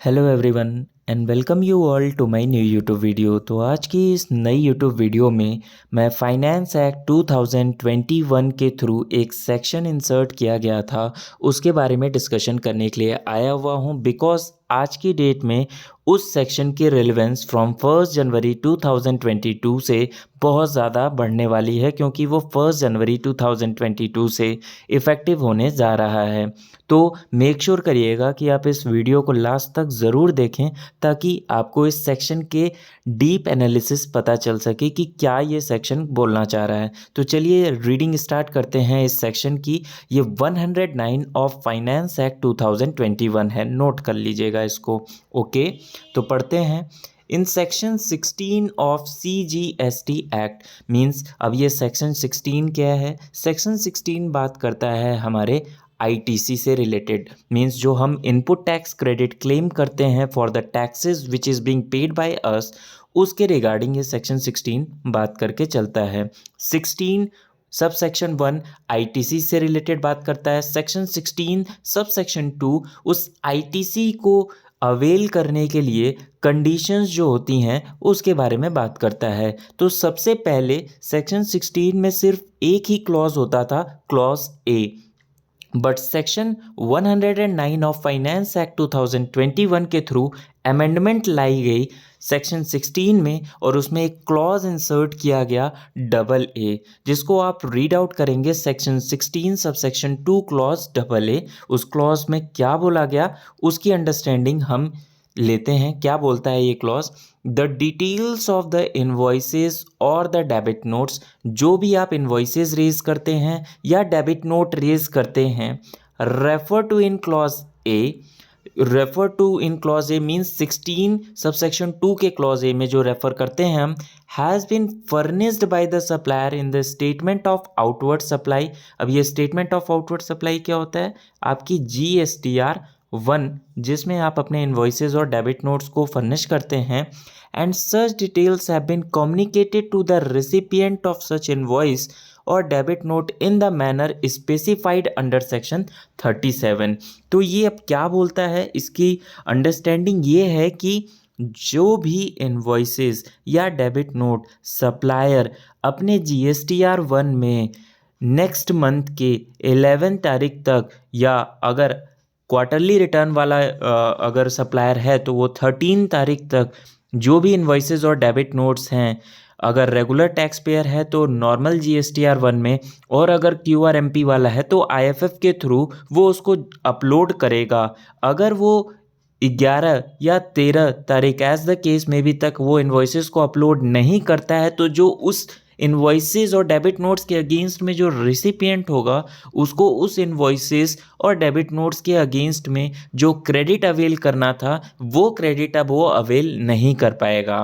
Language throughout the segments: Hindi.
Hello everyone and welcome you all to my new YouTube video. तो आज की इस नई यूट्यूब वीडियो में मैं फाइनेंस एक्ट 2021 के थ्रू एक सेक्शन इंसर्ट किया गया था उसके बारे में डिस्कशन करने के लिए आया हुआ हूं, बिकॉज आज की डेट में उस सेक्शन की रेलेवेंस फ्रॉम 1 जनवरी 2022 से बहुत ज़्यादा बढ़ने वाली है, क्योंकि वो 1 जनवरी 2022 से इफ़ेक्टिव होने जा रहा है। तो मेक श्योर करिएगा कि आप इस वीडियो को लास्ट तक ज़रूर देखें ताकि आपको इस सेक्शन के डीप एनालिसिस पता चल सके कि क्या ये सेक्शन बोलना चाह रहा है। तो चलिए रीडिंग स्टार्ट करते हैं इस सेक्शन की। ये 109 ऑफ फाइनेंस एक्ट 2021 है, नोट कर लीजिएगा इसको। ओके, तो पढ़ते हैं। In section 16 of CGST act means, अब ये सेक्शन 16 क्या है? सेक्शन 16 बात करता है हमारे ITC से रिलेटेड, मीन्स जो हम इनपुट टैक्स क्रेडिट क्लेम करते हैं for the taxes which is being paid by us, उसके रिगार्डिंग ये सेक्शन 16 बात करके चलता है। 16 सब सेक्शन 1 ITC से रिलेटेड बात करता है। सेक्शन 16 सब सेक्शन 2 उस ITC को अवेल करने के लिए कंडीशंस जो होती हैं उसके बारे में बात करता है। तो सबसे पहले सेक्शन 16 में सिर्फ एक ही क्लॉज होता था, clause A, but section 109 of finance act 2021 के थ्रू अमेंडमेंट लाई गई सेक्शन 16 में, और उसमें एक क्लॉज इंसर्ट किया गया AA, जिसको आप रीड आउट करेंगे। Section 16 sub section 2 clause AA, उस क्लॉज में क्या बोला गया उसकी अंडरस्टैंडिंग हम लेते हैं। क्या बोलता है ये clause? The details of the invoices और द डेबिट नोट्स, जो भी आप इन्वॉइसेस रेज करते हैं या डेबिट नोट रेज करते हैं, refer to in clause A. Refer to in clause A means 16 subsection 2 के क्लॉज ए में जो रेफर करते हैं हम, has been furnished by the supplier in the statement of outward supply. अब ये स्टेटमेंट ऑफ आउटवर्ड सप्लाई क्या होता है? आपकी GSTR 1, जिसमें आप अपने इन्वॉइसेस और डेबिट नोट्स को फर्निश करते हैं। And such details have been communicated to the recipient of such invoice और debit note in the manner specified under section 37। तो ये अब क्या बोलता है, इसकी अंडरस्टैंडिंग ये है कि जो भी इन्वॉइसेस या डेबिट नोट सप्लायर अपने GSTR 1 में नेक्स्ट मंथ के 11 तारीख तक, या अगर क्वार्टरली रिटर्न वाला अगर सप्लायर है तो वो 13 तारीख तक जो भी इन्वॉइसेस और डेबिट नोट्स हैं, अगर रेगुलर टैक्स पेयर है तो नॉर्मल GSTR 1 में, और अगर QRMP वाला है तो IFF के थ्रू वो उसको अपलोड करेगा। अगर वो 11 या 13 तारीख एज द केस में भी तक वो इन्वॉइसेस को अपलोड नहीं करता है, तो जो उस इन्वॉइसेस और डेबिट नोट्स के अगेंस्ट में जो रिसिपिएंट होगा, उसको उस इन्वॉइसेस और डेबिट नोट्स के अगेंस्ट में जो क्रेडिट अवेल करना था, वो क्रेडिट अब वो अवेल नहीं कर पाएगा।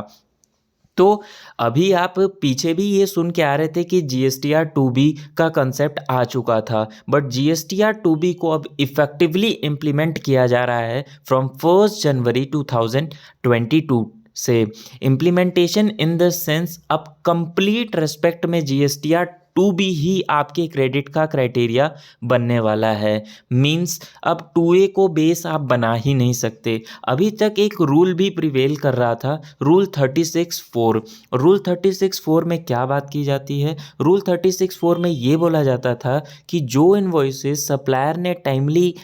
तो अभी आप पीछे भी ये सुन के आ रहे थे कि GSTR 2B का कंसेप्ट आ चुका था, बट GSTR 2B को अब इफ़ेक्टिवली इम्प्लीमेंट किया जा रहा है फ्रॉम 1 जनवरी 2022 से। इम्प्लीमेंटेशन इन द सेंस, अब कंप्लीट रेस्पेक्ट में GSTR 2B ही आपके क्रेडिट का क्राइटेरिया बनने वाला है। मींस अब 2A को बेस आप बना ही नहीं सकते। अभी तक एक रूल भी प्रिवेल कर रहा था, रूल 36(4). रूल 36(4) में क्या बात की जाती है? रूल 36(4) में ये बोला जाता था कि जो इन्वॉइसेस सप्लायर ने टाइमली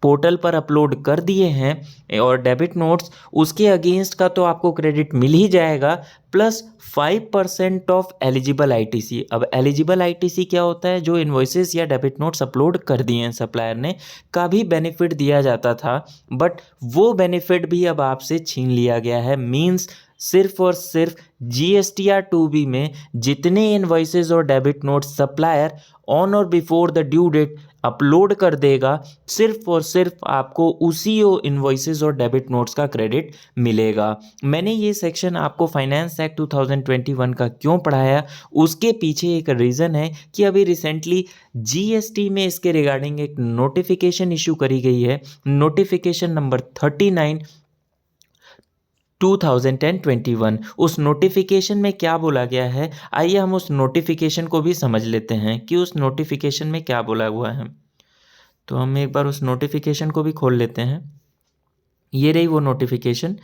पोर्टल पर अपलोड कर दिए हैं और डेबिट नोट्स, उसके अगेंस्ट का तो आपको क्रेडिट मिल ही जाएगा, प्लस 5% ऑफ एलिजिबल ITC। अब एलिजिबल ITC क्या होता है? जो इन्वॉइसेस या डेबिट नोट्स अपलोड कर दिए हैं सप्लायर ने, का भी बेनिफिट दिया जाता था, बट वो बेनिफिट भी अब आपसे छीन लिया गया है। मीन्स सिर्फ और सिर्फ GSTR 2B में जितने इन्वॉइसेस और डेबिट नोट्स सप्लायर ऑन और before the due date upload कर देगा, सिर्फ और सिर्फ आपको उसी इन्वॉइसेस और डेबिट नोट्स का क्रेडिट मिलेगा। मैंने ये सेक्शन आपको फाइनेंस एक्ट 2021 का क्यों पढ़ाया, उसके पीछे एक रीज़न है कि अभी रिसेंटली GST में इसके रिगार्डिंग एक नोटिफिकेशन इशू करी गई है, नोटिफिकेशन नंबर 39 2021। उस नोटिफिकेशन में क्या बोला गया है, आइए हम उस नोटिफिकेशन को भी समझ लेते हैं कि उस नोटिफिकेशन में क्या बोला हुआ है। तो हम एक बार उस नोटिफिकेशन को भी खोल लेते हैं। ये रही वो नोटिफिकेशन,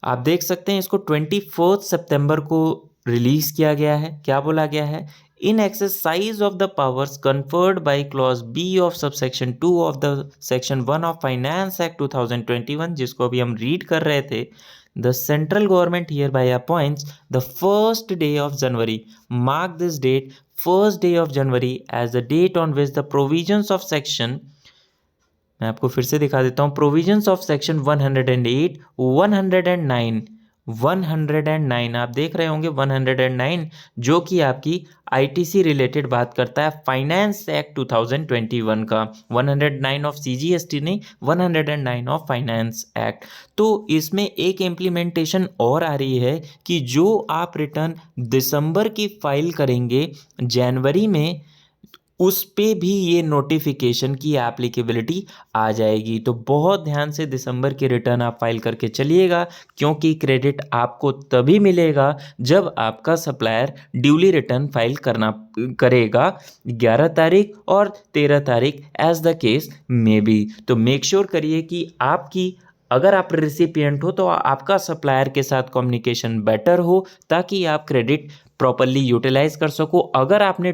आप देख सकते हैं। इसको 24 सितंबर को रिलीज किया गया है। क्या बोला गया है? In exercise of the powers conferred by clause B of subsection 2 of the section 1 of finance act 2021, जिसको अभी हम रीड कर रहे थे, the central government hereby appoints the first day of January, mark this date, first day of January as the date on which the provisions of section, मैं आपको फिर से दिखा देता हूँ, प्रोविजंस ऑफ सेक्शन 108, 109, 109, आप देख रहे होंगे 109, जो कि आपकी आईटीसी रिलेटेड बात करता है, फाइनेंस एक्ट 2021 का। 109 ऑफ सीजीएसटी नहीं, 109 ऑफ फाइनेंस एक्ट। तो इसमें एक इम्प्लीमेंटेशन और आ रही है कि जो आप रिटर्न दिसंबर की फाइल करेंगे जनवरी में, उस पे भी ये नोटिफिकेशन की एप्लीकेबिलिटी आ जाएगी। तो बहुत ध्यान से दिसंबर के रिटर्न आप फाइल करके चलिएगा, क्योंकि क्रेडिट आपको तभी मिलेगा जब आपका सप्लायर ड्यूली रिटर्न फाइल करेगा 11 तारीख और 13 तारीख as the case may be. तो मेक श्योर करिए कि आपकी, अगर आप रिसिपिएंट हो तो आपका सप्लायर के साथ कम्युनिकेशन बेटर हो, ताकि आप क्रेडिट प्रॉपरली यूटिलाइज कर सको। अगर आपने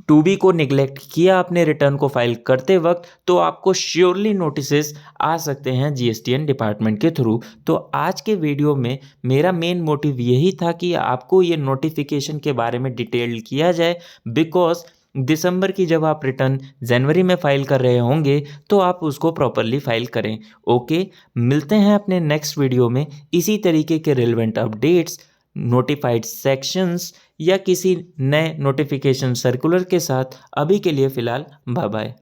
टू बी को निगलेक्ट किया अपने रिटर्न को फाइल करते वक्त, तो आपको श्योरली नोटिसेस आ सकते हैं जीएसटीएन डिपार्टमेंट के थ्रू। तो आज के वीडियो में मेरा मेन मोटिव यही था कि आपको ये नोटिफिकेशन के बारे में डिटेल किया जाए, बिकॉज दिसंबर की जब आप रिटर्न जनवरी में फाइल कर रहे होंगे तो आप उसको प्रॉपरली फाइल करें। ओके, मिलते हैं अपने नेक्स्ट वीडियो में इसी तरीके के रिलेवेंट अपडेट्स, नोटिफाइड सेक्शंस या किसी नए नोटिफिकेशन सर्कुलर के साथ। अभी के लिए फ़िलहाल बाय बाय।